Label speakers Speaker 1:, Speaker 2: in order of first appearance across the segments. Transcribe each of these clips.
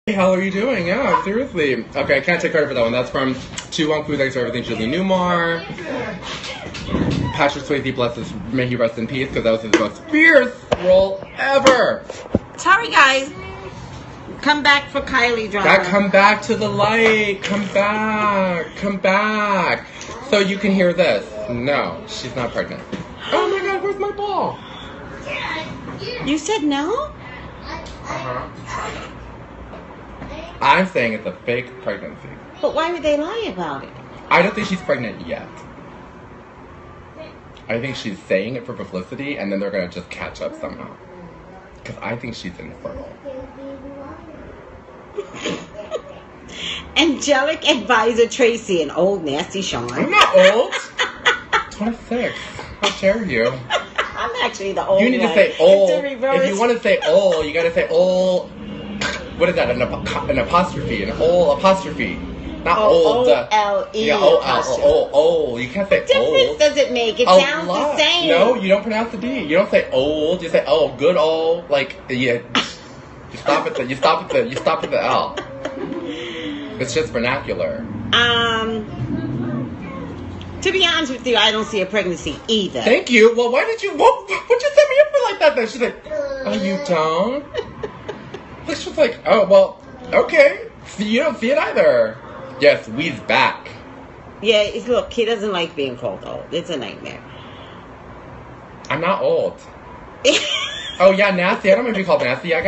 Speaker 1: Hey, how are you doing? Yeah, seriously. Okay, I can't take credit for that one. That's from Two Wong Fu, Thanks for Everything, Julie Newmar. Patrick Swayze, bless his, may he rest in peace, because that was his most fierce role ever.
Speaker 2: Sorry, guys. Come back for Kylie drama.
Speaker 1: God, come back to the light. Come back. Come back. So you can hear this. No, she's not pregnant. Oh my God, where's my ball?
Speaker 2: You said no?
Speaker 1: Uh-huh. I'm saying it's a fake pregnancy.
Speaker 2: But why would they lie about it?
Speaker 1: I don't think she's pregnant yet. I think she's saying it for publicity, and then they're going to just catch up somehow. Because I think she's infertile.
Speaker 2: Angelic advisor Tracey and old nasty Sean.
Speaker 1: I'm not old. 26. How dare you?
Speaker 2: I'm actually the old one.
Speaker 1: You need to say old.
Speaker 2: It's the reverse.
Speaker 1: If you want to say old, you got to say old. What is that? An apostrophe. An old apostrophe. Not old.
Speaker 2: O-L-E.
Speaker 1: Yeah, O-L. You can't say
Speaker 2: What
Speaker 1: old.
Speaker 2: difference does it make? It sounds the same.
Speaker 1: No, you don't pronounce the D. You don't say old. You say good old. Like you stop at the L. It's just vernacular.
Speaker 2: To be honest with you, I don't see a pregnancy either.
Speaker 1: Thank you. Well, why did you? What you set me up for like that? Then she's like, oh, you don't. This was like, oh well, okay. So you don't see it either. Yes, we's back.
Speaker 2: Yeah, look, he doesn't like being called old. It's a nightmare.
Speaker 1: I'm not old. Oh yeah, nasty. I don't want to be called nasty. I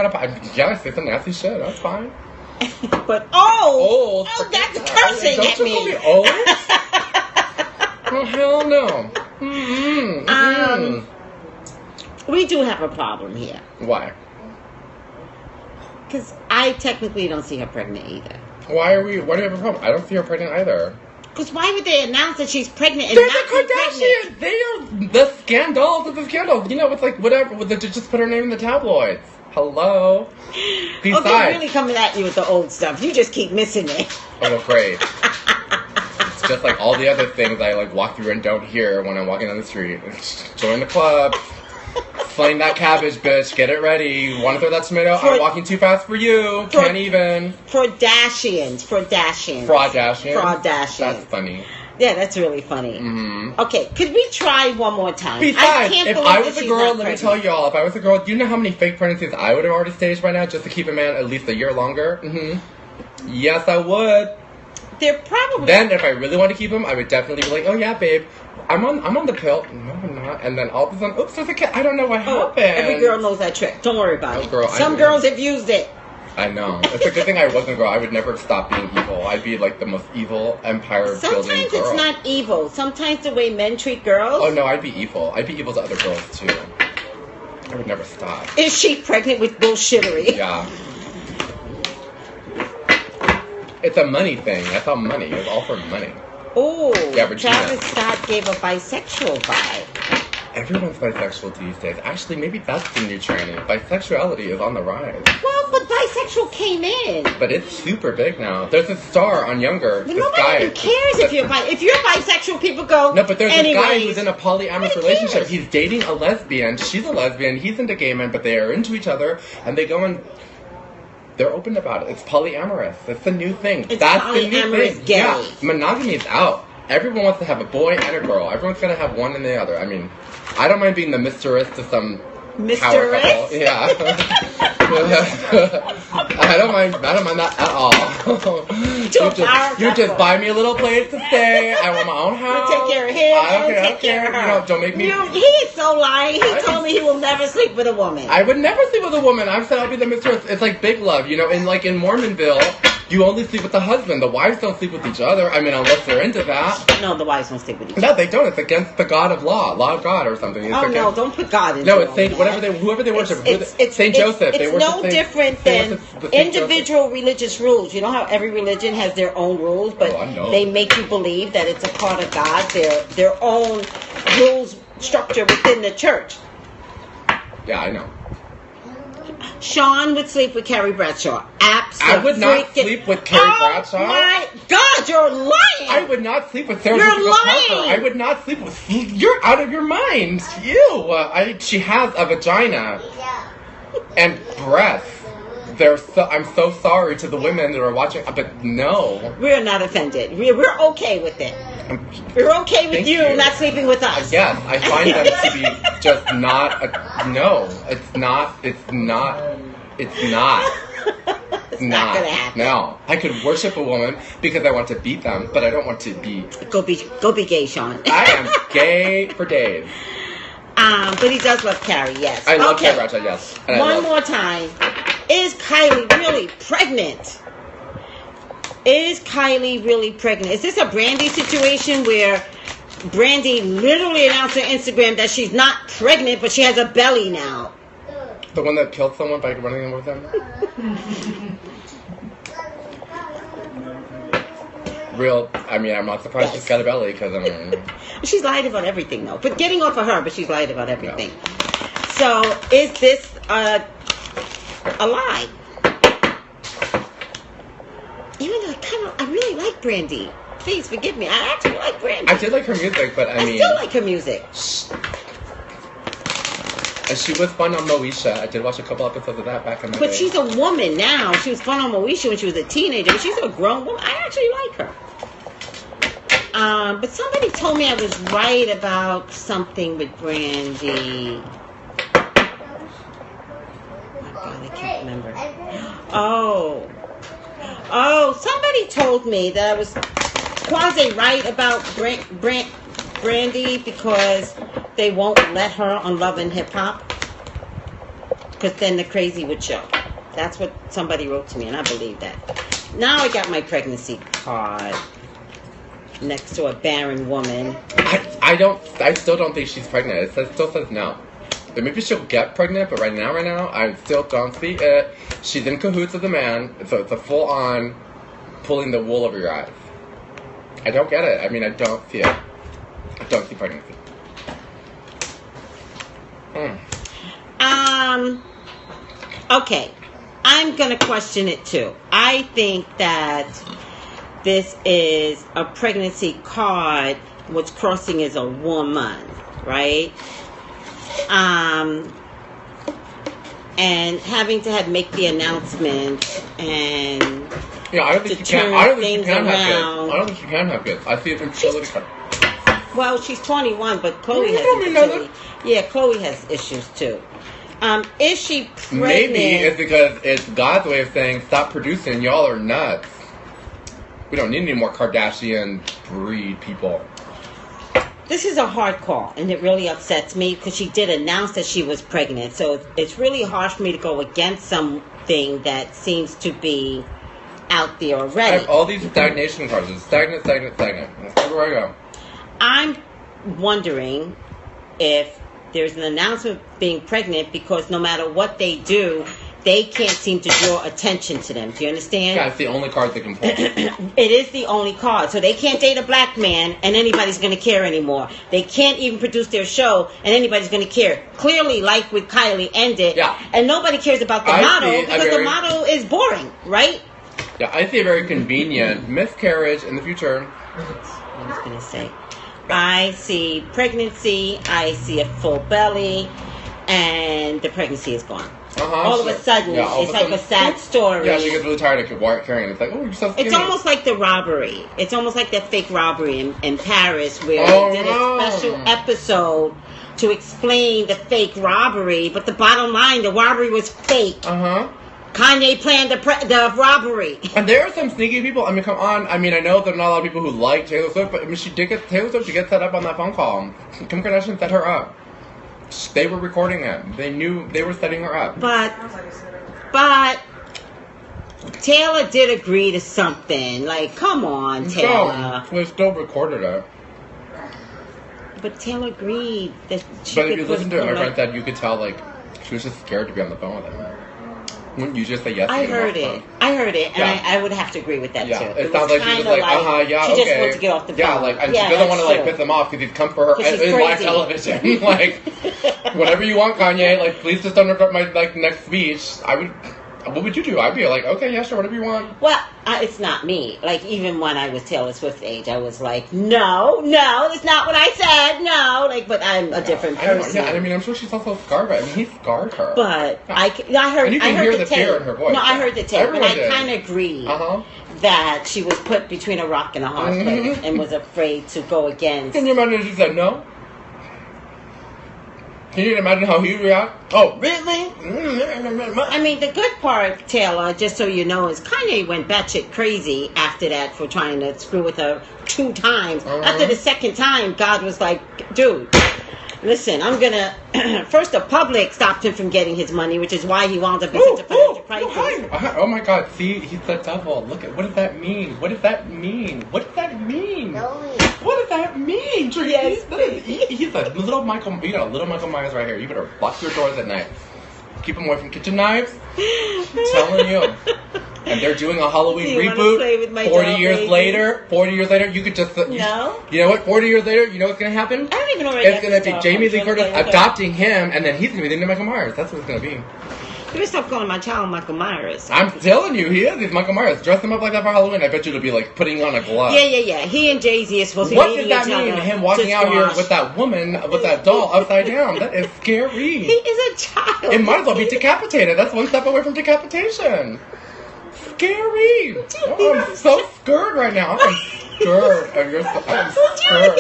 Speaker 1: say some nasty shit. That's fine.
Speaker 2: But old, that's cursing
Speaker 1: don't
Speaker 2: at
Speaker 1: you
Speaker 2: me.
Speaker 1: Call me old? Oh hell no.
Speaker 2: We do have a problem here.
Speaker 1: Why?
Speaker 2: Because I technically don't see her pregnant either.
Speaker 1: Why do you have a problem? I don't see her pregnant either.
Speaker 2: Because why would they announce that she's pregnant and
Speaker 1: They're
Speaker 2: not
Speaker 1: the Kardashians. They are the scandals of the scandals. You know, it's like whatever. Just put her name in the tabloids. Hello. Besides,
Speaker 2: oh, they're really coming at you with the old stuff. You just keep missing it.
Speaker 1: I'm afraid. It's just like all the other things I like walk through and don't hear when I'm walking down the street. Join the club. Flame that cabbage, bitch. Get it ready. Want to throw that tomato? I'm walking too fast for you. Can't even.
Speaker 2: Fraudashians.
Speaker 1: That's funny.
Speaker 2: Yeah, that's really funny.
Speaker 1: Mm-hmm.
Speaker 2: Okay, could we try one more time?
Speaker 1: Besides, if I was a girl, let me tell y'all, if I was a girl, do you know how many fake pregnancies I would have already staged by now just to keep a man at least a year longer? Mm-hmm. Yes, I would.
Speaker 2: They're probably...
Speaker 1: Then, if I really want to keep him, I would definitely be like, oh yeah, babe, I'm on the pill. No, I'm not. And then all of a sudden, oops, there's a kid. I don't know what happened.
Speaker 2: Every girl knows that trick. Don't worry about it.
Speaker 1: Girl,
Speaker 2: some girls have used it.
Speaker 1: I know. It's a good thing I wasn't a girl. I would never stop being evil. I'd be like the most evil empire-building girl.
Speaker 2: Sometimes it's not evil. Sometimes the way men treat girls...
Speaker 1: Oh no, I'd be evil. I'd be evil to other girls too. I would never stop.
Speaker 2: Is she pregnant with bullshittery?
Speaker 1: Yeah. It's a money thing. That's all money. It's all for money.
Speaker 2: Oh,
Speaker 1: yeah,
Speaker 2: Travis Scott gave a bisexual vibe.
Speaker 1: Everyone's bisexual these days. Actually, maybe that's the new trend. Bisexuality is on the rise.
Speaker 2: Well, but bisexual came in.
Speaker 1: But it's super big now. There's a star on Younger.
Speaker 2: But nobody even cares if you're bisexual. People go.
Speaker 1: No, but there's a guy who's in a polyamorous relationship. He's dating a lesbian. She's a lesbian. He's into gay men, but they are into each other, and they go and. They're open about it. It's polyamorous. That's the new thing. That's the new thing.
Speaker 2: Gay.
Speaker 1: Yeah, monogamy is out. Everyone wants to have a boy and a girl. Everyone's gonna have one and the other. I mean, I don't mind being the mistress to some power couple. Yeah. I don't mind that at all. You just buy me a little place to stay. I want my own house.
Speaker 2: You take care of him.
Speaker 1: I don't care. You know, don't make me.
Speaker 2: He is so lying. He told me he will never sleep with a woman.
Speaker 1: I would never sleep with a woman. I've said I'll be the mistress. It's like Big Love, you know. In Mormonville, you only sleep with the husband. The wives don't sleep with each other. I mean, unless they're into that.
Speaker 2: No, the wives don't sleep with each other.
Speaker 1: No, they don't. It's against the God of law of God or something. It's
Speaker 2: no, don't put God in.
Speaker 1: No, it's Saint whoever they worship. It's Saint Joseph.
Speaker 2: It's no different than individual religious rules. You know how every religion has their own rules, but they make you believe that it's a part of God. Their own rules structure within the church.
Speaker 1: Yeah, I know.
Speaker 2: Sean would sleep with Carrie Bradshaw. Absolutely.
Speaker 1: I would not sleep with Carrie Bradshaw.
Speaker 2: Oh my God, you're lying.
Speaker 1: I would not sleep with Sarah
Speaker 2: Jessica
Speaker 1: Parker. I would not sleep with. You're out of your mind. Ew. She has a vagina and breasts. I'm so sorry to the women that are watching, but no.
Speaker 2: We're not offended. We're okay with it. We're okay with you not sleeping with us.
Speaker 1: Yes, I find them to be just not. No, it's not. It's not. It's not.
Speaker 2: It's not gonna happen.
Speaker 1: No, I could worship a woman because I want to beat them, but I don't want to be.
Speaker 2: Go be gay, Sean.
Speaker 1: I am gay for days.
Speaker 2: But he does love Carrie, yes.
Speaker 1: I love Carrie Bradshaw, yes. And
Speaker 2: One more time. Is Kylie really pregnant? Is Kylie really pregnant? Is this a Brandy situation where Brandy literally announced on Instagram that she's not pregnant, but she has a belly now?
Speaker 1: The one that killed someone by running in with them? I'm not surprised she's got a belly because
Speaker 2: she's lied about everything though. But getting off of her, but she's lied about everything. Yeah. So is this a lie? Even though I really like Brandy. Please forgive me. I actually like Brandy.
Speaker 1: I did like her music, but I
Speaker 2: still like her music.
Speaker 1: And she was fun on Moesha. I did watch a couple episodes of that back in the day.
Speaker 2: But she's a woman now. She was fun on Moesha when she was a teenager. She's a grown woman. I actually like her. But somebody told me I was right about something with Brandy. Oh my God, I can't remember. Oh, somebody told me that I was quasi right about Brandy because they won't let her on Love and Hip Hop. Because then the crazy would show. That's what somebody wrote to me, and I believe that. Now I got my pregnancy card next to a barren woman.
Speaker 1: I still don't think she's pregnant. It still says no. But maybe she'll get pregnant, but right now, I still don't see it. She's in cahoots with the man, so it's a full-on pulling the wool over your eyes. I don't get it. I don't see it. I don't see pregnancy.
Speaker 2: Okay. I'm going to question it too. I think that this is a pregnancy card. What's crossing is a woman, right? And having to make the announcement and
Speaker 1: I don't think she can. I don't think she can have kids. I don't think she can have kids. I see it in fertility card.
Speaker 2: Well, she's 21, but Chloe has infertility. Yeah, Chloe has issues too. Is she pregnant?
Speaker 1: Maybe it's because it's God's way of saying, stop producing. Y'all are nuts. We don't need any more Kardashian breed people.
Speaker 2: This is a hard call, and it really upsets me because she did announce that she was pregnant. So it's really hard for me to go against something that seems to be out there already.
Speaker 1: I have all these stagnation cards. It's stagnant. That's where I go.
Speaker 2: I'm wondering if there's an announcement being pregnant because no matter what they do, they can't seem to draw attention to them. Do you understand?
Speaker 1: Yeah, it's the only card they can pull.
Speaker 2: It is the only card. So they can't date a black man and anybody's going to care anymore. They can't even produce their show and anybody's going to care. Clearly, like with Kylie, ended. Yeah. And nobody cares about the model because the model is boring, right?
Speaker 1: Yeah, I see a very convenient miscarriage in the future.
Speaker 2: I was going to say. I see pregnancy, I see a full belly, and the pregnancy is gone. All of a sudden, it's like a sad story.
Speaker 1: Yeah, she gets really tired of carrying it. It's like, oh, you're so skinny.
Speaker 2: It's almost like the robbery. It's almost like that fake robbery in Paris where they did a special episode to explain the fake robbery, but the bottom line, the robbery was fake. Kanye planned the robbery. And
Speaker 1: there are some sneaky people. Come on. I know there are not a lot of people who like Taylor Swift, but she did get Taylor Swift to get set up on that phone call. Kim Kardashian set her up. They were recording it. They knew they were setting her up.
Speaker 2: But Taylor did agree to something. Like, come on, Taylor.
Speaker 1: They still recorded it.
Speaker 2: But Taylor agreed that she
Speaker 1: But if you listen to it, my friend said you could tell, she was just scared to be on the phone with him. Wouldn't you just say yes?
Speaker 2: I heard it, and I would have to agree with that too.
Speaker 1: It sounds like she was like,
Speaker 2: she just wants to get off the phone.
Speaker 1: Yeah, and she doesn't want to piss him off because he's come for her in live television. Whatever you want, Kanye. Please just don't interrupt my next speech. I would What would you do? I'd be like, okay, yeah, sure, whatever you want.
Speaker 2: Well, it's not me. Like, even when I was Taylor Swift's age, I was like, no, that's not what I said, no. Like, but I'm a different person.
Speaker 1: I mean, I'm sure she's also scarred by it. I mean, he scarred her.
Speaker 2: But I heard,
Speaker 1: and you can hear the fear in her voice.
Speaker 2: No, I heard the tape, and I kind of agree that she was put between a rock and a hard place and was afraid to go against.
Speaker 1: Can you imagine if she said no? Can you imagine how he would react? Oh, really?
Speaker 2: I mean, the good part, Taylor, just so you know, is Kanye went batshit crazy after that for trying to screw with her 2 times. After the second time, God was like, dude, listen, I'm going to... First, the public stopped him from getting his money, which is why he wound up in such a financial crisis.
Speaker 1: Oh, my God. See, he's the devil. Look at... What does that mean? What does that mean? What does that mean? No. What does that mean, Tracey? Yes, he's a little Michael... You know, little Michael Myers right here. You better lock your doors at night. Keep him away from kitchen knives. I'm telling you. And they're doing a Halloween reboot. 40 years later, you could just...
Speaker 2: No.
Speaker 1: You know what? 40 years later, you know what's going to happen?
Speaker 2: I don't even know where
Speaker 1: it's going to be Jamie Lee Curtis adopting him, and then he's going to be the new Michael Myers. That's what it's going to be.
Speaker 2: You better stop calling my child Michael Myers.
Speaker 1: I'm telling you, he is. He's Michael Myers. Dress him up like that for Halloween. I bet you it'll be like putting on a glove.
Speaker 2: Yeah. He and Jay-Z are supposed to be
Speaker 1: What does that mean? Him walking out here with that woman, with that doll upside down. That is scary.
Speaker 2: He is a child.
Speaker 1: It might as well be decapitated. That's one step away from decapitation. Scary. Oh, I'm so scared right now. I'm scared. I'm scared.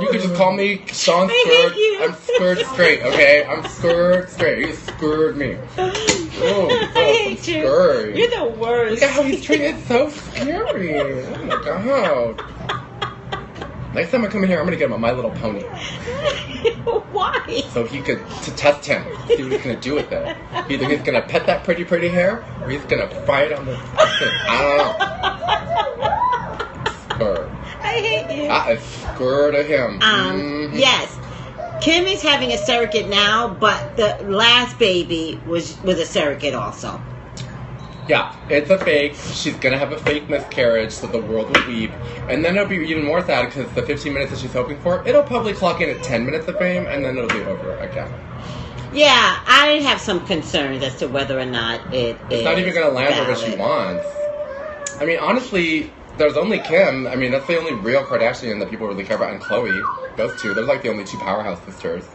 Speaker 1: You could just call me Sean Scared. I'm scared straight, okay? I'm scared straight. You scared me. Oh,
Speaker 2: I hate you.
Speaker 1: Scary.
Speaker 2: You're the worst.
Speaker 1: Look at how he's treated. It's so scary. Oh my God. Next time I come in here, I'm gonna get him a My Little Pony.
Speaker 2: Why?
Speaker 1: So he could, to test him, see what he's gonna do with it. Either he's gonna pet that pretty hair, or he's gonna fry it on the thing. I don't know. Scared.
Speaker 2: I hate you.
Speaker 1: I am scared of him.
Speaker 2: Yes. Kim is having a surrogate now, but the last baby was a surrogate also.
Speaker 1: Yeah, it's a fake. She's gonna have a fake miscarriage, so the world will weep. And then it'll be even more sad because the 15 minutes that she's hoping for, it'll probably clock in at 10 minutes of fame, and then it'll be over again.
Speaker 2: Yeah, I have some concerns as to whether or not it's
Speaker 1: not even gonna land her what she wants. I mean, honestly, there's only Kim. I mean, that's the only real Kardashian that people really care about, and Khloe. Those two. They're like the only 2 powerhouse sisters.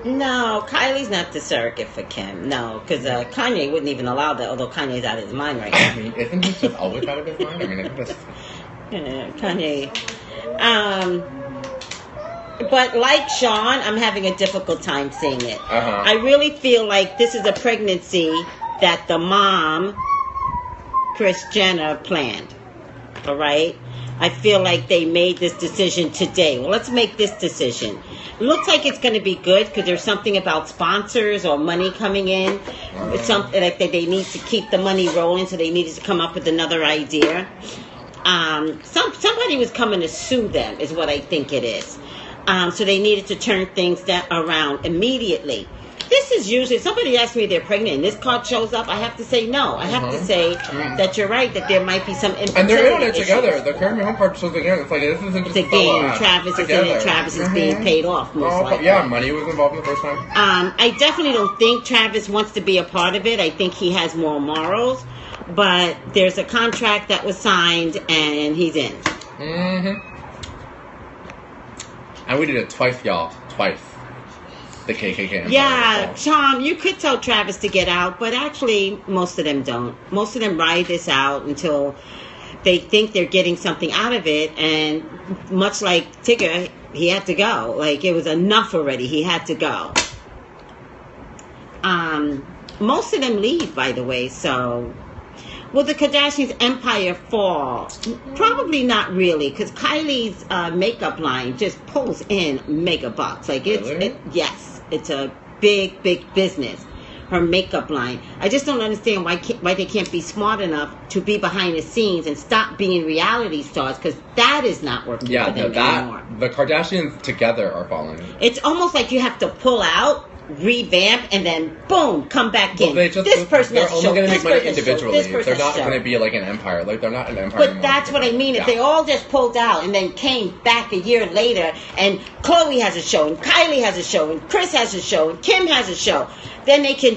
Speaker 2: No, Kylie's not the surrogate for Kim. No, because Kanye wouldn't even allow that, although Kanye's out of his mind right now.
Speaker 1: I mean, isn't he just always out of his mind? I mean, I think that's...
Speaker 2: Kanye. But like Sean, I'm having a difficult time seeing it. I really feel like this is a pregnancy that the mom, Kris Jenner, planned. All right? I feel like they made this decision today. Well, let's make this decision. Looks like it's going to be good because there's something about sponsors or money coming in. It's something like that they need to keep the money rolling, so they needed to come up with another idea. Somebody was coming to sue them, is what I think it is. So they needed to turn things around immediately. This is usually, somebody asks me if they're pregnant and this card shows up, I have to say no. I have to say that you're right, that there might be some infertility
Speaker 1: And they're in it together. The Carry Me Home card shows again. It's like, this isn't just
Speaker 2: the game. Travis is in it. Travis is being paid off, most likely.
Speaker 1: Yeah, money was involved in the first time.
Speaker 2: I definitely don't think Travis wants to be a part of it. I think he has more morals. But there's a contract that was signed and he's in.
Speaker 1: And we did it twice, y'all. Twice. The KKK Empire.
Speaker 2: Yeah, Tom, you could tell Travis to get out, but actually most of them don't. Most of them ride this out until they think they're getting something out of it, and much like Tigger, he had to go. Like, it was enough already. He had to go. Most of them leave, by the way, so... Will the Kardashians' empire fall? Probably not really, because Kylie's makeup line just pulls in mega bucks. Like, yes, it's a big business. Her makeup line. I just don't understand why they can't be smart enough to be behind the scenes and stop being reality stars, because that is not working for them anymore.
Speaker 1: The Kardashians together are falling.
Speaker 2: It's almost like you have to pull out revamp and then boom, come back in. This person
Speaker 1: they're
Speaker 2: has
Speaker 1: only
Speaker 2: show.
Speaker 1: going to
Speaker 2: This
Speaker 1: make money
Speaker 2: person
Speaker 1: individually.
Speaker 2: show.
Speaker 1: They're not going to be like an empire. Like they're not an empire.
Speaker 2: But
Speaker 1: anymore.
Speaker 2: that's what I mean. If they all just pulled out and then came back a year later, and Chloe has a show, and Kylie has a show, and Chris has a show, and Kim has a show, then they can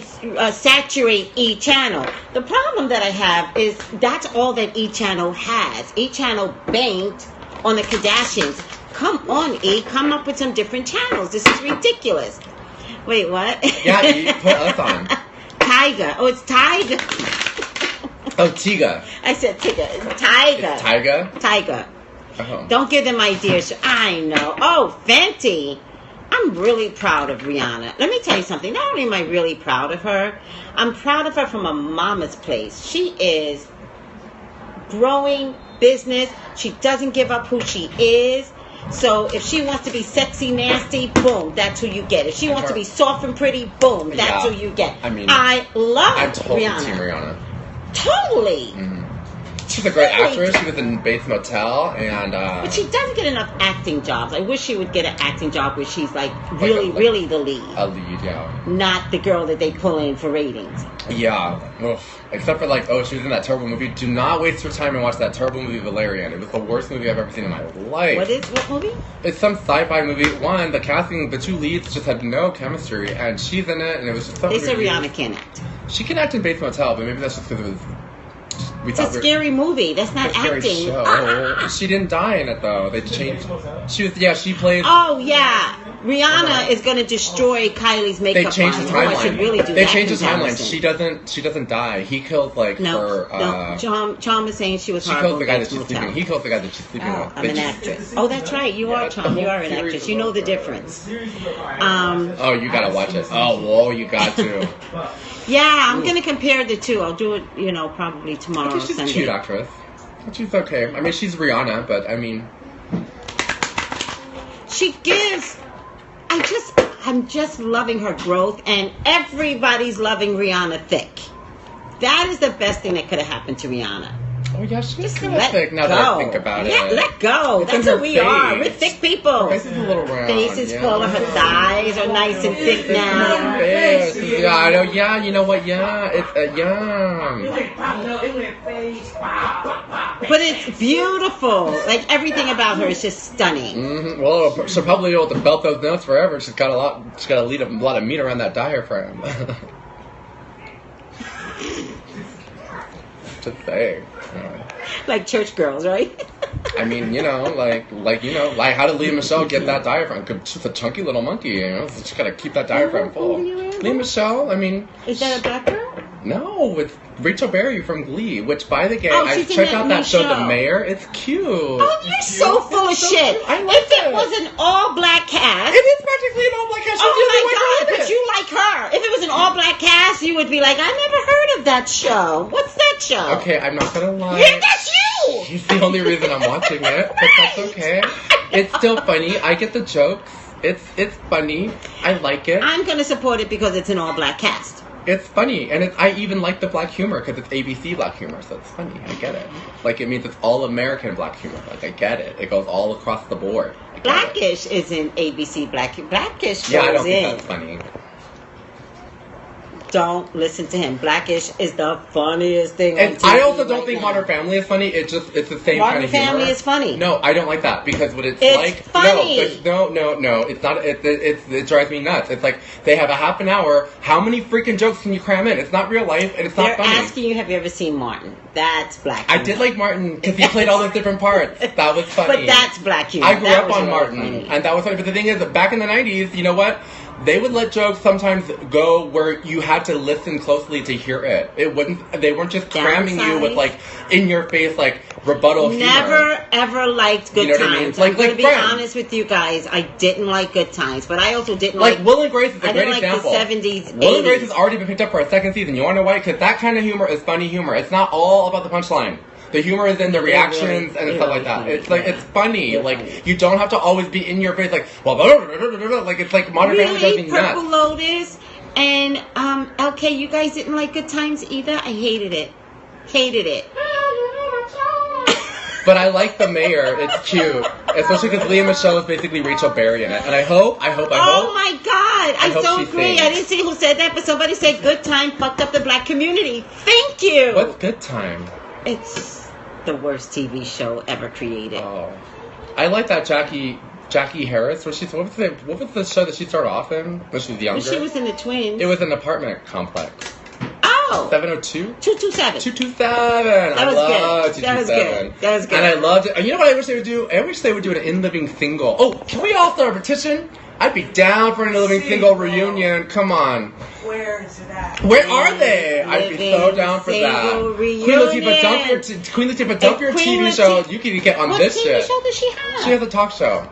Speaker 2: saturate E! Channel. The problem that I have is that's all that E! Channel has. E! Channel banked on the Kardashians. Come on, E! Come up with some different channels. This is ridiculous. Wait, what?
Speaker 1: Yeah, you put us on.
Speaker 2: Tiger. Oh, it's Tiger.
Speaker 1: Oh, Tiga.
Speaker 2: I said Tiger. Tiger.
Speaker 1: Tiger?
Speaker 2: Tiger.
Speaker 1: Oh.
Speaker 2: Don't give them ideas. I know. Oh, Fenty. I'm really proud of Rihanna. Let me tell you something. Not only am I really proud of her, I'm proud of her from a mama's place. She is growing business. She doesn't give up who she is. So if she wants to be sexy, nasty, boom, that's who you get. If she wants to be soft and pretty, boom, that's who you get.
Speaker 1: I mean,
Speaker 2: I love
Speaker 1: I'm totally
Speaker 2: Rihanna.
Speaker 1: Team Rihanna.
Speaker 2: Totally.
Speaker 1: Mm-hmm. She's a great actress. She was in Bates Motel, and
Speaker 2: but she doesn't get enough acting jobs. I wish she would get an acting job where she's like really the lead.
Speaker 1: A lead, yeah.
Speaker 2: Not the girl that they pull in for ratings.
Speaker 1: Yeah. Oof. Except for she was in that terrible movie. Do not waste your time and watch that terrible movie, Valerian. It was the worst movie I've ever seen in my life.
Speaker 2: What movie? It's
Speaker 1: some sci-fi movie. One, the casting, the two leads just had no chemistry, and she's in it, and it was just so.
Speaker 2: They said Rihanna can't act.
Speaker 1: She can act in Bates Motel, but maybe that's just because it was.
Speaker 2: It's a scary movie. That's not acting.
Speaker 1: She didn't die in it though. They changed. She played.
Speaker 2: Oh yeah, Rihanna is going to destroy Kylie's makeup.
Speaker 1: They changed the timeline.
Speaker 2: I should really do
Speaker 1: they
Speaker 2: that
Speaker 1: changed the timeline.
Speaker 2: comparison.
Speaker 1: She doesn't die. He killed her.
Speaker 2: No. Chom is saying she was.
Speaker 1: She kills the guy that she's sleeping. He kills the guy that she's sleeping with.
Speaker 2: I'm an actress. Oh, that's right. You are Chom. You are an actress. You know the difference.
Speaker 1: Oh, you gotta watch it. Oh, whoa, you got to.
Speaker 2: Yeah, I'm going to compare the two. I'll do it, probably tomorrow.
Speaker 1: I think she's a cute actress. She's okay. I mean, she's Rihanna, but I mean,
Speaker 2: she gives. I'm just loving her growth, and everybody's loving Rihanna thick. That is the best thing that could have happened to Rihanna.
Speaker 1: Oh yeah, she's kind of thick now that I think about it.
Speaker 2: Yeah, let go. That's who we are. We're thick people.
Speaker 1: Her face is a little round.
Speaker 2: Face is full of her thighs are nice and thick now.
Speaker 1: Yeah, I know. Yeah, you know what? Yeah, it's
Speaker 2: But it's beautiful. Like everything about her is just stunning.
Speaker 1: Mm-hmm. Well, she'll probably be able to belt those notes forever. She's got a lot of meat around that diaphragm. Just saying.
Speaker 2: Like church girls, right?
Speaker 1: I mean, like how did Lea Michele get that diaphragm? She's a chunky little monkey, She's got to keep that diaphragm full. Lea Michele, I mean.
Speaker 2: Is that a black girl?
Speaker 1: No, it's Rachel Berry from Glee, which, by the way, I checked out that show, The Mayor. It's cute.
Speaker 2: Oh, you're so full of shit. If it was an all-black cast.
Speaker 1: It is practically an all-black cast.
Speaker 2: Oh, my God, but you like her. If it was an all-black cast, you would be like, I never heard of that show. What's that show?
Speaker 1: Okay, I'm not going to lie.
Speaker 2: Yeah, that's you!
Speaker 1: She's the only reason I'm watching it, but that's okay. It's still funny. I get the jokes. It's funny. I like it.
Speaker 2: I'm going to support it because it's an all-black cast.
Speaker 1: It's funny, and I even like the black humor because it's ABC black humor, so it's funny. I get it. Like, it means it's all American black humor. Like, I get it. It goes all across the board.
Speaker 2: Blackish isn't ABC black. Blackish goes
Speaker 1: I don't think that's funny.
Speaker 2: Don't listen to him. Blackish is the funniest thing on TV.
Speaker 1: I also don't think Modern Family is funny. It's the same kind of humor.
Speaker 2: Modern Family is funny.
Speaker 1: No, I don't like that because what it's like.
Speaker 2: Funny.
Speaker 1: No. It's not. It drives me nuts. It's like they have a half an hour. How many freaking jokes can you cram in? It's not real life and it's not funny.
Speaker 2: They're asking you, have you ever seen Martin? That's black humor.
Speaker 1: I did like Martin because he played all those different parts. That was funny.
Speaker 2: But that's black humor.
Speaker 1: I grew up on Martin, and that was funny. But the thing is, back in the 90s, you know what? They would let jokes sometimes go where you had to listen closely to hear it. They weren't just cramming you with in your face rebuttal humor.
Speaker 2: Never ever liked Good Times.
Speaker 1: I mean?
Speaker 2: I'm going to be honest with you guys. I didn't like Good Times, but I also didn't like
Speaker 1: Will and Grace is a great example.
Speaker 2: I didn't like the 70s,
Speaker 1: Will
Speaker 2: 80s.
Speaker 1: and Grace has already been picked up for a second season. You want to know why? Because that kind of humor is funny humor. It's not all about the punchline. The humor is in the reactions and stuff like that. It's it's funny. You don't have to always be in your face it's like Modern Family does me nuts.
Speaker 2: Purple Lotus and LK, you guys didn't like Good Times either? I hated it.
Speaker 1: But I like the mayor. It's cute. Especially because Leah Michelle is basically Rachel Berry in it. And I hope.
Speaker 2: Oh my God. I so agree.
Speaker 1: Sings.
Speaker 2: I didn't see who said that, but somebody said Good Time fucked up the black community. Thank you.
Speaker 1: What's Good Time?
Speaker 2: It's the worst TV show ever created.
Speaker 1: Oh. I like that Jackie Harris. What was the show that she started off in when she was younger?
Speaker 2: She was in the Twins.
Speaker 1: It was an apartment complex.
Speaker 2: Oh.
Speaker 1: 702?
Speaker 2: 227.
Speaker 1: 227.
Speaker 2: That was good. That was good. That was good.
Speaker 1: And I loved it. And you know what I wish they would do? I wish they would do an In Living Single. Oh, can we all start a petition? I'd be down for an In Living Single reunion. Come on.
Speaker 3: Where is it at?
Speaker 1: Where are they? I'd be so down for that. Queen Latifah, dump your TV show. You can get on this shit.
Speaker 2: What TV show does she have?
Speaker 1: She has a talk show.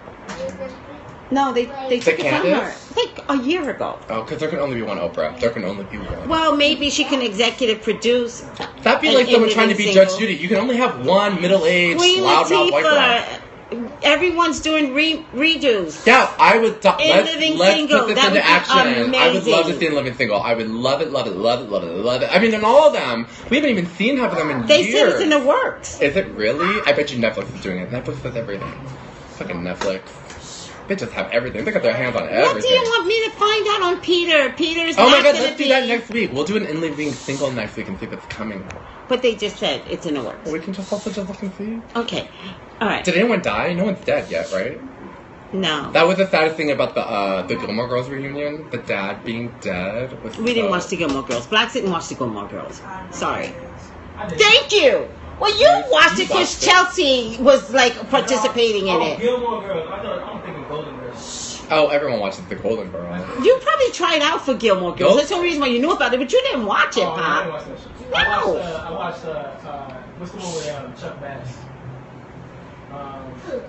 Speaker 2: No, they took it from her. Like a year ago.
Speaker 1: Oh, because there can only be one Oprah. There can only be one.
Speaker 2: Well, maybe she can executive produce.
Speaker 1: That'd be like someone trying to be Judge Judy. You can only have one middle-aged, loud-mouth white girl.
Speaker 2: Everyone's doing redos.
Speaker 1: Yeah, I would. Let's
Speaker 2: Single.
Speaker 1: put this
Speaker 2: That
Speaker 1: into action.
Speaker 2: amazing.
Speaker 1: I would love to see In Living Single. I would love it, love it, love it, love it, love it. I mean, in all of them, we haven't even seen half of them in years.
Speaker 2: They said it's in the works.
Speaker 1: Is it really? I bet you Netflix is doing it. Netflix does everything. Fucking Netflix. Bitches have everything. They got their hands on everything.
Speaker 2: What do you want me to find out on Peter? Peter's
Speaker 1: oh
Speaker 2: not
Speaker 1: my God,
Speaker 2: gonna
Speaker 1: let's do that next week. We'll do an In Living Single next week and see if it's coming.
Speaker 2: But they just said it's in the works.
Speaker 1: Well, we can just also just look and see.
Speaker 2: Okay. All right.
Speaker 1: Did anyone die? No one's dead yet, right?
Speaker 2: No.
Speaker 1: That was the saddest thing about the Gilmore Girls reunion. The dad being dead.
Speaker 2: We didn't watch the Gilmore Girls. Blacks didn't watch the Gilmore Girls. Sorry. Thank you. Well, you watched it because Chelsea was like participating in it.
Speaker 3: Gilmore Girls. I'm thinking Golden Girls.
Speaker 1: Oh, everyone watches the Golden Girls.
Speaker 2: You probably tried out for Gilmore Girls. Nope. That's the only reason why you knew about it, but you didn't watch it, Pop.
Speaker 3: I didn't watch that show.
Speaker 2: No.
Speaker 3: I watched what's the one with Chuck Bass?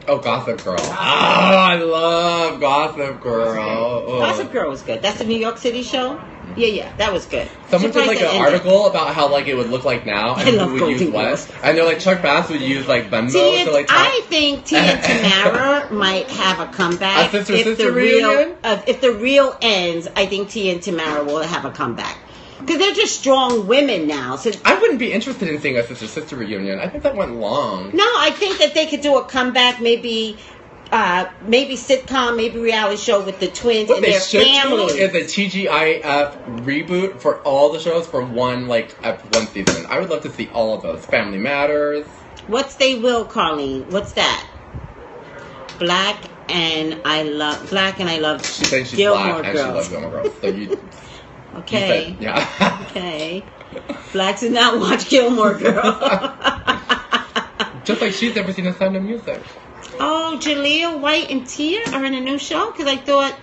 Speaker 1: Gossip Girl. Oh, I love Gossip Girl. Oh.
Speaker 2: Gossip Girl was good. That's the New York City show? Yeah, that was good.
Speaker 1: Someone did like an article about how like it would look like now and who would use what. And they're like Chuck Bass would use like Venmo to like talk.
Speaker 2: I think Tia and Tamara might have a comeback.
Speaker 1: A sister reunion?
Speaker 2: If the real ends, I think Tia and Tamara will have a comeback. Because they're just strong women now. So
Speaker 1: I wouldn't be interested in seeing a sister reunion. I think that went long.
Speaker 2: No, I think that they could do a comeback, maybe sitcom, maybe reality show with the twins and their families.
Speaker 1: Is a TGIF reboot for all the shows for one season. I would love to see all of those. Family Matters.
Speaker 2: What's They Will, Carlene? What's that? Black and I love
Speaker 1: She's saying she's
Speaker 2: Gilmore
Speaker 1: black
Speaker 2: Girls.
Speaker 1: and she loves Gilmore Girls. So you.
Speaker 2: Okay.
Speaker 1: You said, yeah.
Speaker 2: Okay. Blacks did not watch Gilmore Girls.
Speaker 1: Just like she's never seen a Sound of Music.
Speaker 2: Oh, Jaleel White and Tia are in a new show? Because I thought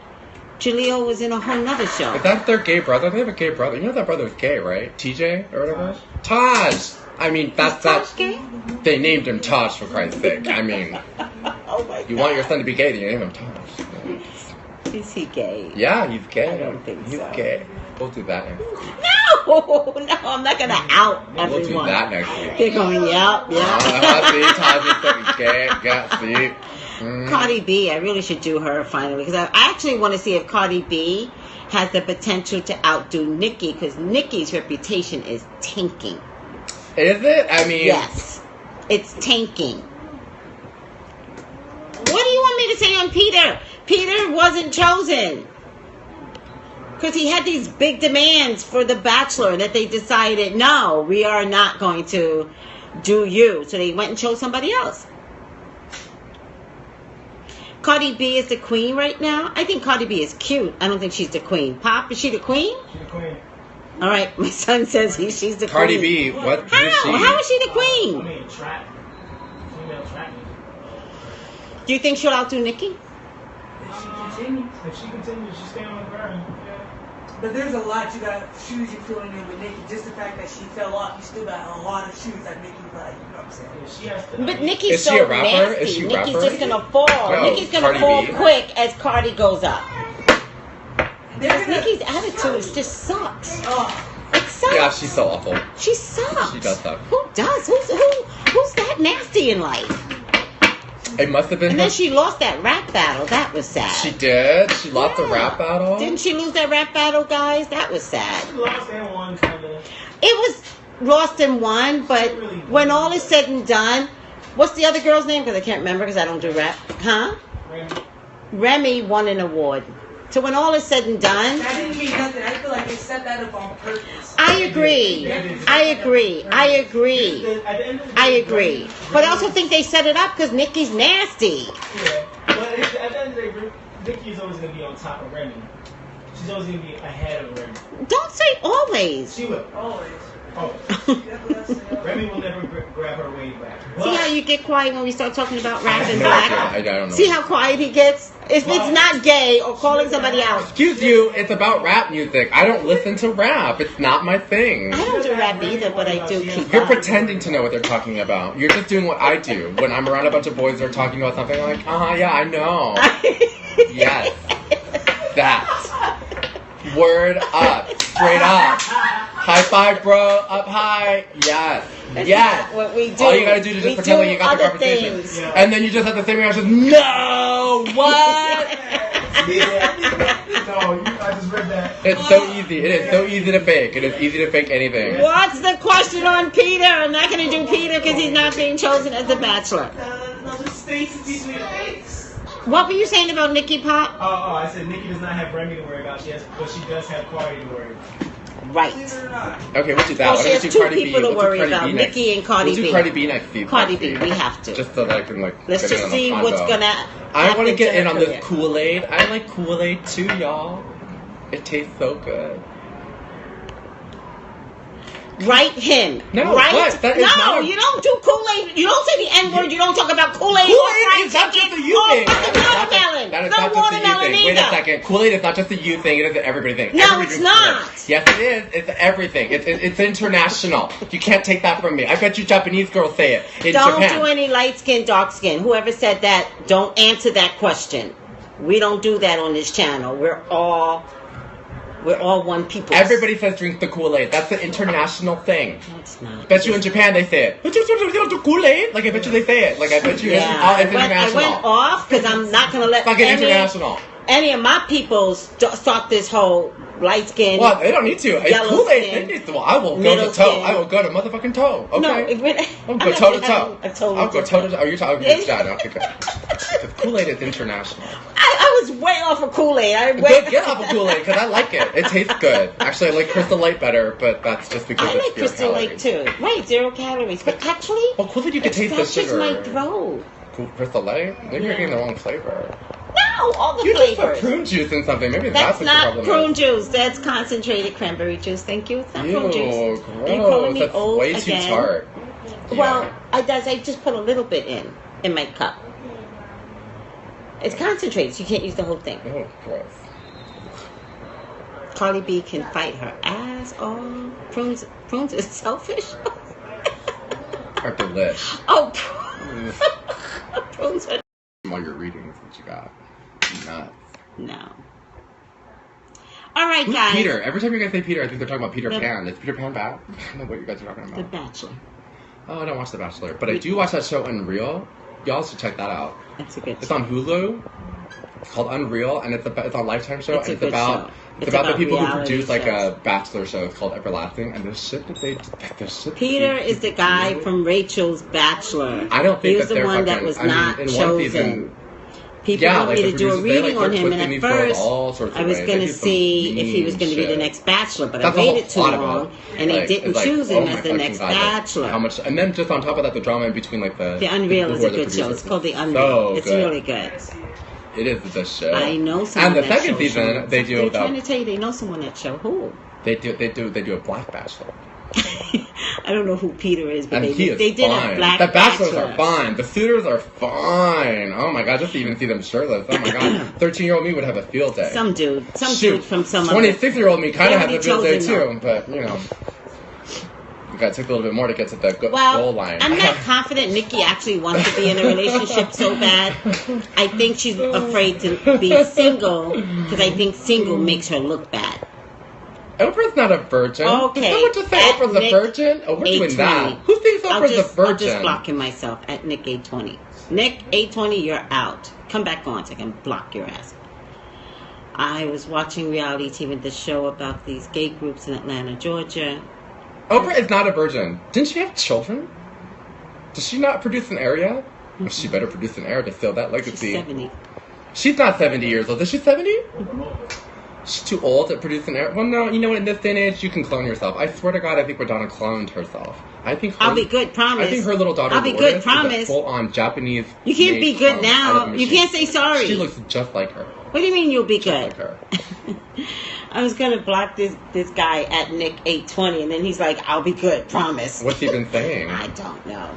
Speaker 2: Jaleel was in a whole nother show.
Speaker 1: Is that their gay brother? They have a gay brother. You know that brother was gay, right? TJ or whatever? Taj! I mean, that's
Speaker 2: Taj gay?
Speaker 1: They named him Taj, for Christ's sake. I mean,
Speaker 2: oh my God.
Speaker 1: You want your son to be gay, then you name him Taj.
Speaker 2: Is he gay?
Speaker 1: Yeah, he's gay.
Speaker 2: I don't think
Speaker 1: he's
Speaker 2: so.
Speaker 1: He's gay. We'll do that next week.
Speaker 2: No, I'm not going to out everyone.
Speaker 1: We'll do that next week.
Speaker 2: They're going, yep.
Speaker 1: See, Taj is so gay. See?
Speaker 2: Cardi B, I really should do her finally. Because I actually want to see if Cardi B has the potential to outdo Nicki. Because Nicki's reputation is tanking.
Speaker 1: Is it? I mean...
Speaker 2: Yes. It's tanking. What do you want me to say on Peter? Peter wasn't chosen. Because he had these big demands for The Bachelor that they decided, no, we are not going to do you. So they went and chose somebody else. Cardi B is the queen right now. I think Cardi B is cute. I don't think she's the queen. Pop, is she the queen?
Speaker 3: She's the queen.
Speaker 2: All right, my son says she's the
Speaker 1: Cardi
Speaker 2: queen.
Speaker 1: Cardi B, what is she?
Speaker 2: How is she the queen?
Speaker 3: I mean, female track.
Speaker 2: Do you think she'll outdo Nicki?
Speaker 3: If she continues, she's staying on the ground. Yeah.
Speaker 4: But there's a lot you got shoes you're filling in with Nicki. Just the fact that she fell off, you still got a lot of shoes that Nicki's like, you know what I'm saying?
Speaker 3: Yeah, she has to,
Speaker 2: but Nicki's
Speaker 1: is she
Speaker 2: so
Speaker 1: a rapper?
Speaker 2: nasty.
Speaker 1: Is she a
Speaker 2: Nicki's
Speaker 1: rapper?
Speaker 2: just gonna fall.
Speaker 1: No,
Speaker 2: Nicki's gonna
Speaker 1: Cardi
Speaker 2: fall
Speaker 1: B.
Speaker 2: quick as Cardi goes up.
Speaker 4: Nicki's
Speaker 2: Nicki's attitude just sucks.
Speaker 4: Oh.
Speaker 2: It sucks.
Speaker 1: Yeah, she's so awful.
Speaker 2: She sucks.
Speaker 1: She does suck.
Speaker 2: Who does? Who's that nasty in life?
Speaker 1: It must have been.
Speaker 2: And then she lost that rap battle. That was sad.
Speaker 1: She did. She lost the rap battle.
Speaker 2: Didn't she lose that rap battle, guys? That was sad.
Speaker 3: She lost and won, kind of.
Speaker 2: It was lost and won, but when all is said and done, What's the other girl's name? Because I can't remember because I don't do rap. Huh? Remy won an award. So when all is said and done,
Speaker 4: that didn't mean nothing. I feel like they set that up on purpose.
Speaker 2: I agree. But I also think they set it up because Nikki's nasty.
Speaker 3: Yeah, but at the end of the day, Nikki's always going to be on top of Remy. She's always going to be ahead of Remy.
Speaker 2: Don't say always.
Speaker 3: She will.
Speaker 4: Always.
Speaker 3: Oh. Remy will never grab her wave back. But
Speaker 2: see how you get quiet when we start talking about rap and black?
Speaker 1: I don't know.
Speaker 2: See how quiet he gets? If it's not gay or calling somebody out.
Speaker 1: Excuse you, it's about rap music. I don't listen to rap. It's not my thing.
Speaker 2: I don't do rap either, but I do keep
Speaker 1: You're
Speaker 2: up.
Speaker 1: pretending to know what they're talking about. You're just doing what I do. When I'm around a bunch of boys that are talking about something, I'm like, yeah, I know. Yes. That. Word up. Straight up. High five, bro. Up high. Yes. Yes.
Speaker 2: What we do.
Speaker 1: All you gotta do is just pretend like you got the conversation.
Speaker 2: Yeah.
Speaker 1: And then you just have to say reaction. No! What?
Speaker 3: no, I just read that.
Speaker 1: It's so easy. It is so easy to fake. It is easy to fake anything.
Speaker 2: What's the question on Peter? I'm not going to do Peter because he's not being chosen as the bachelor.
Speaker 4: The space between fakes.
Speaker 2: What were you saying about Nikki Pop?
Speaker 3: Oh, I said Nikki does not have Remy to worry about, but she does have Cardi to worry about.
Speaker 2: Right.
Speaker 1: Okay, we'll do that.
Speaker 2: Well, she has two people to worry about, Nikki and Cardi B.
Speaker 1: We'll do Cardi B next season.
Speaker 2: Cardi B, we have to.
Speaker 1: Just so that I can,
Speaker 2: let's just see what's going to
Speaker 1: I want to get in on this Kool-Aid. I like Kool-Aid too, y'all. It tastes so good.
Speaker 2: Write him.
Speaker 1: No,
Speaker 2: right?
Speaker 1: What? That is not
Speaker 2: you don't do Kool-Aid. You don't say the N-word. You don't talk about Kool-Aid.
Speaker 1: Kool-Aid is not just a you thing.
Speaker 2: Watermelon.
Speaker 1: That is not just a you thing. Wait a second. Kool-Aid is not just a you thing. It is an everybody thing.
Speaker 2: No,
Speaker 1: everybody
Speaker 2: it's not.
Speaker 1: Kool-Aid. Yes, it is. It's everything. It's international. You can't take that from me. I bet you Japanese girls say it in
Speaker 2: Japan.
Speaker 1: Don't
Speaker 2: do any light skin, dark skin. Whoever said that, don't answer that question. We don't do that on this channel. We're all one people.
Speaker 1: Everybody says drink the Kool-Aid. That's the international thing.
Speaker 2: No, it's not.
Speaker 1: Bet you in Japan they say it. Kool-Aid? Like I bet you they say it. Like I bet you it's international.
Speaker 2: I went off because I'm not going to let
Speaker 1: fucking international.
Speaker 2: Any of my people start this whole light skin.
Speaker 1: Well, they don't need to. It's Kool-Aid. Well, I will go to toe.
Speaker 2: Skin.
Speaker 1: I will go to motherfucking toe. Okay.
Speaker 2: No,
Speaker 1: I'll go toe to toe.
Speaker 2: I'll
Speaker 1: go toe to toe. Oh, you're talking about okay, good. Kool-Aid is international.
Speaker 2: I was way off of Kool-Aid.
Speaker 1: Get off of Kool-Aid because I like it. It tastes good. Actually, I like Crystal Light better, but that's just because it's 0
Speaker 2: Crystal
Speaker 1: calories.
Speaker 2: Light too. Right, 0 calories. But actually,
Speaker 1: well, Kool-Aid you can taste the sugar.
Speaker 2: My throat.
Speaker 1: Crystal Light? Maybe you're getting the wrong flavor.
Speaker 2: No, all the
Speaker 1: you
Speaker 2: flavors.
Speaker 1: You just put prune juice in something. Maybe that's
Speaker 2: not
Speaker 1: the
Speaker 2: prune juice. That's concentrated cranberry juice. Thank you. It's not prune juice.
Speaker 1: Gross.
Speaker 2: Are you calling me
Speaker 1: that's
Speaker 2: old
Speaker 1: way
Speaker 2: again?
Speaker 1: too tart.
Speaker 2: Well, yeah. I just put a little bit in my cup. It's concentrated, so you can't use the whole thing.
Speaker 1: Oh, gross.
Speaker 2: Cardi B can fight her ass off. Prunes is selfish.
Speaker 1: Are delish.
Speaker 2: Oh, prunes are...
Speaker 1: While you're reading, that's what you got. Nuts.
Speaker 2: No. All right,
Speaker 1: Who's
Speaker 2: guys.
Speaker 1: Peter? Every time you guys say Peter, I think they're talking about Peter Pan. Is Peter Pan bad? I don't know what you guys are talking about.
Speaker 2: The Bachelor.
Speaker 1: Oh, I don't watch The Bachelor. But I do watch that show Unreal. Y'all should check that out.
Speaker 2: It's a good show.
Speaker 1: It's on Hulu. It's called Unreal, and it's a Lifetime show.
Speaker 2: It's
Speaker 1: and it's about the people who produce
Speaker 2: shows.
Speaker 1: like a Bachelor show. It's called Everlasting, and the shit that they
Speaker 2: Peter is the guy from Rachel's Bachelor.
Speaker 1: I don't think
Speaker 2: he was
Speaker 1: that
Speaker 2: the one
Speaker 1: fucking,
Speaker 2: that was not
Speaker 1: in
Speaker 2: chosen.
Speaker 1: One season,
Speaker 2: people want me to do a reading on him, and at first I was going to see if he was going to be the next Bachelor, but I waited too long, and they didn't choose him as the next Bachelor.
Speaker 1: How much? And then just on top of that, the drama in between, like the
Speaker 2: Unreal is a good show. It's called The Unreal. It's really good.
Speaker 1: It is the show.
Speaker 2: I know someone.
Speaker 1: And the second season, they do.
Speaker 2: They're trying to tell you they know someone that show. Who?
Speaker 1: They do a black Bachelor.
Speaker 2: I don't know who Peter is, but they did
Speaker 1: fine.
Speaker 2: a black
Speaker 1: The Bachelors
Speaker 2: Bachelor.
Speaker 1: are fine. The suitors are fine. Oh my god, just to even see them shirtless. Oh my god, 13-year-old me would have a field day.
Speaker 2: Some dude from some
Speaker 1: 26-year-old me kind of has a field day too,
Speaker 2: them.
Speaker 1: but you know. It took a little bit more to get to the goal line.
Speaker 2: I'm not confident Nikki actually wants to be in a relationship so bad. I think she's afraid to be single because I think single makes her look bad.
Speaker 1: Oprah's not a virgin.
Speaker 2: Okay.
Speaker 1: Did someone just say Oprah's a virgin? Oh, we're doing that. Who thinks Oprah's a virgin?
Speaker 2: I'm just blocking myself at Nick 820. Nick 820, you're out. Come back on so I can block your ass. I was watching reality TV, the show about these gay groups in Atlanta, Georgia.
Speaker 1: Oprah is not a virgin. Didn't she have children? Does she not produce an air yet? Mm-hmm. Well, she better produce an air to fill that legacy.
Speaker 2: She's 70.
Speaker 1: She's not 70 years old. Is she 70? Mm-hmm. She's too old to produce an air. Well, no, you know what? In this day and age, you can clone yourself. I swear to God, I think Madonna cloned herself. I think
Speaker 2: I'll be good, promise.
Speaker 1: I think her little daughter
Speaker 2: I'll be good, promise.
Speaker 1: Full-on Japanese.
Speaker 2: You can't be good now. You can't say sorry.
Speaker 1: She looks just like her.
Speaker 2: What do you mean you'll be good?
Speaker 1: Just like her.
Speaker 2: I was gonna block this guy at Nick 820, and then he's like, "I'll be good, promise."
Speaker 1: What's he been saying?
Speaker 2: I don't know.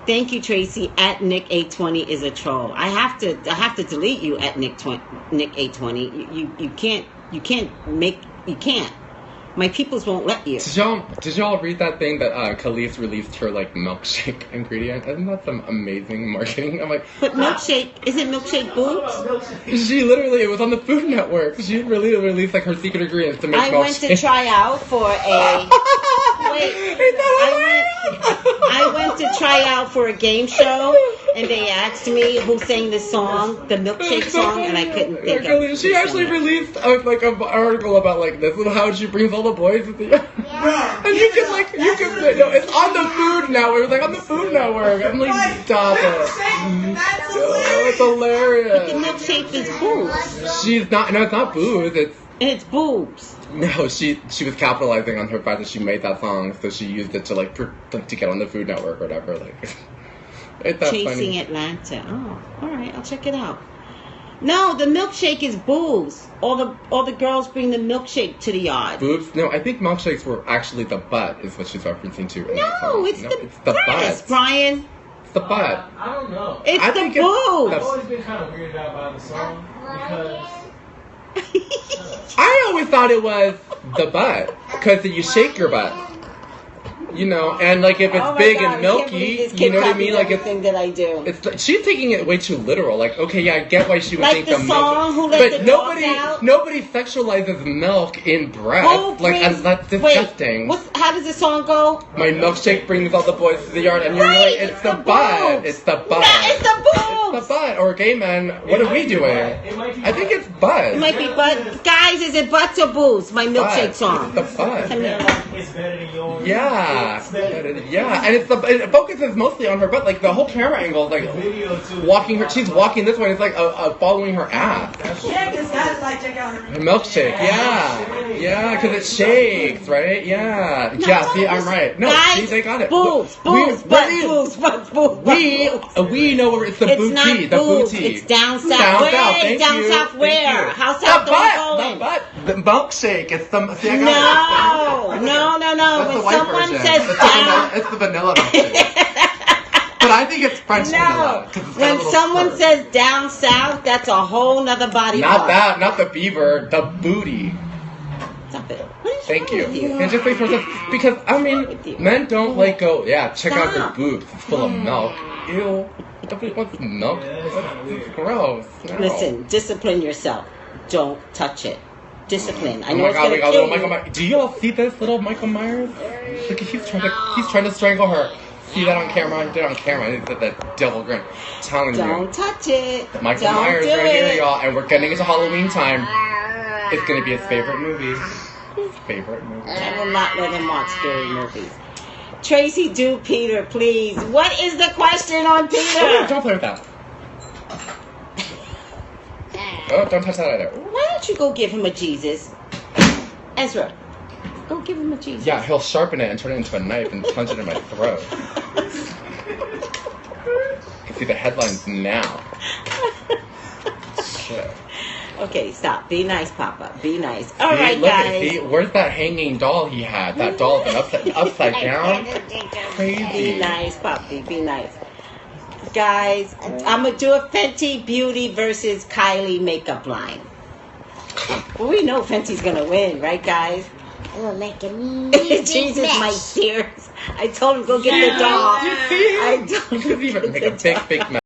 Speaker 2: Thank you, Tracey. At Nick 820 is a troll. I have to delete you at Nick 820. You can't. My peoples won't let you.
Speaker 1: Did y'all read that thing that Kylie released her like milkshake ingredient? Isn't that some amazing marketing? I'm like,
Speaker 2: but milkshake, is it milkshake boobs?
Speaker 1: She literally, it was on the Food Network. She really released like her secret ingredients to make milkshake.
Speaker 2: I went to try out for a I went to try out for a game show, and they asked me who sang the song, the milkshake song, and I couldn't think of it.
Speaker 1: She actually released like an article about like this and how she brings all the boys to the and you can no, it's on the Food Network. It's like on the Food Network. I'm like, stop it.
Speaker 4: That's hilarious.
Speaker 1: It's hilarious.
Speaker 2: But the milkshake is boobs.
Speaker 1: She's not. No, it's not boobs.
Speaker 2: It's boobs.
Speaker 1: No, she was capitalizing on her fact that she made that song, so she used it to like to get on the Food Network or whatever. Like, it's that
Speaker 2: Chasing
Speaker 1: funny.
Speaker 2: Atlanta. Oh, all right, I'll check it out. No, the milkshake is boobs. All the girls bring the milkshake to the yard.
Speaker 1: Boobs? No, I think milkshakes were actually the butt, is what she's referencing to.
Speaker 2: No, it's the
Speaker 1: butt,
Speaker 2: Brian.
Speaker 1: It's the butt.
Speaker 3: I don't know.
Speaker 2: It's the boobs.
Speaker 3: I've always been kind of weirded out by the song because.
Speaker 1: I always thought it was the butt because you shake your butt, you know, and like if it's big and milky, you know what I mean? Like
Speaker 2: everything that I do.
Speaker 1: It's she's taking it way too literal. Like, okay, yeah, I get why she would
Speaker 2: like
Speaker 1: think
Speaker 2: the song, Who Let the Dogs Out?
Speaker 1: Nobody sexualizes milk in breath. That's disgusting.
Speaker 2: Wait, how does the song go?
Speaker 1: My milkshake brings all the boys to the yard, and you're like, it's the butt. It's the butt.
Speaker 2: No, it's the boobs.
Speaker 1: It's the butt. Or gay men, what are we doing? I think it's butt.
Speaker 2: It might be butt. Guys, is it butts or boobs? My milkshake song.
Speaker 1: It's the butt.
Speaker 2: Come here.
Speaker 3: It's better than yours.
Speaker 1: Yeah. Yeah, and it focuses mostly on her butt. Like the whole camera angle is like walking her. She's walking this way. It's like following her ass.
Speaker 4: Yeah, because guys like check out her
Speaker 1: milkshake. Yeah, because it shakes, right? Yeah, yeah. See, I'm right. No,
Speaker 2: guys,
Speaker 1: see, they got it.
Speaker 2: Boobs, boobs, boobs.
Speaker 1: We know where it's the booty.
Speaker 2: Not
Speaker 1: the
Speaker 2: boobs.
Speaker 1: booty.
Speaker 2: It's down south.
Speaker 1: Down
Speaker 2: Where?
Speaker 1: south. Thank
Speaker 2: Down
Speaker 1: you.
Speaker 2: south where? How south
Speaker 1: the
Speaker 2: are we going?
Speaker 1: The butt. The milkshake. It's the. See, I got it.
Speaker 2: No.
Speaker 1: That's
Speaker 2: When someone says
Speaker 1: it's the vanilla milkshake. But I think it's French vanilla.
Speaker 2: When someone says down south, that's a whole nother body part.
Speaker 1: Not that, not the beaver, the booty.
Speaker 2: Stop it.
Speaker 1: Thank you. It just makes more sense. Because, I mean, men don't like go, check out their boobs. It's full of milk. Ew. Nobody wants milk. That's gross. No.
Speaker 2: Listen, discipline yourself. Don't touch it. Discipline. I
Speaker 1: Oh
Speaker 2: know
Speaker 1: my God, we got
Speaker 2: kill
Speaker 1: little Michael Myers. Do you all see this little Michael Myers? Look, he's trying to strangle her. See that on camera? He did it on camera. He did that devil grin. I'm telling you.
Speaker 2: Don't touch it.
Speaker 1: Michael Myers right here, y'all. And we're getting into Halloween time. It's going to be his favorite movie. His favorite movie.
Speaker 2: I will not let him watch scary movies. Tracey, do Peter, please. What is the question on Peter?
Speaker 1: Don't play with that. Oh, don't touch that either.
Speaker 2: Why don't you go give him a Jesus? Ezra, go give him a Jesus.
Speaker 1: Yeah, he'll sharpen it and turn it into a knife and plunge it in my throat. You can see the headlines now. Shit.
Speaker 2: Okay, stop. Be nice, Papa. Be nice. All
Speaker 1: see,
Speaker 2: right,
Speaker 1: look
Speaker 2: guys.
Speaker 1: Where's that hanging doll he had? That doll is upside down? Crazy.
Speaker 2: Be nice, Poppy. Be nice. Guys, I'm going to do a Fenty Beauty versus Kylie makeup line. Well, we know Fenty's going to win, right, guys?
Speaker 5: We'll make a
Speaker 2: Jesus, my tears. I told him go get the doll.
Speaker 5: Yeah.
Speaker 2: I told him
Speaker 1: Even make a big mess.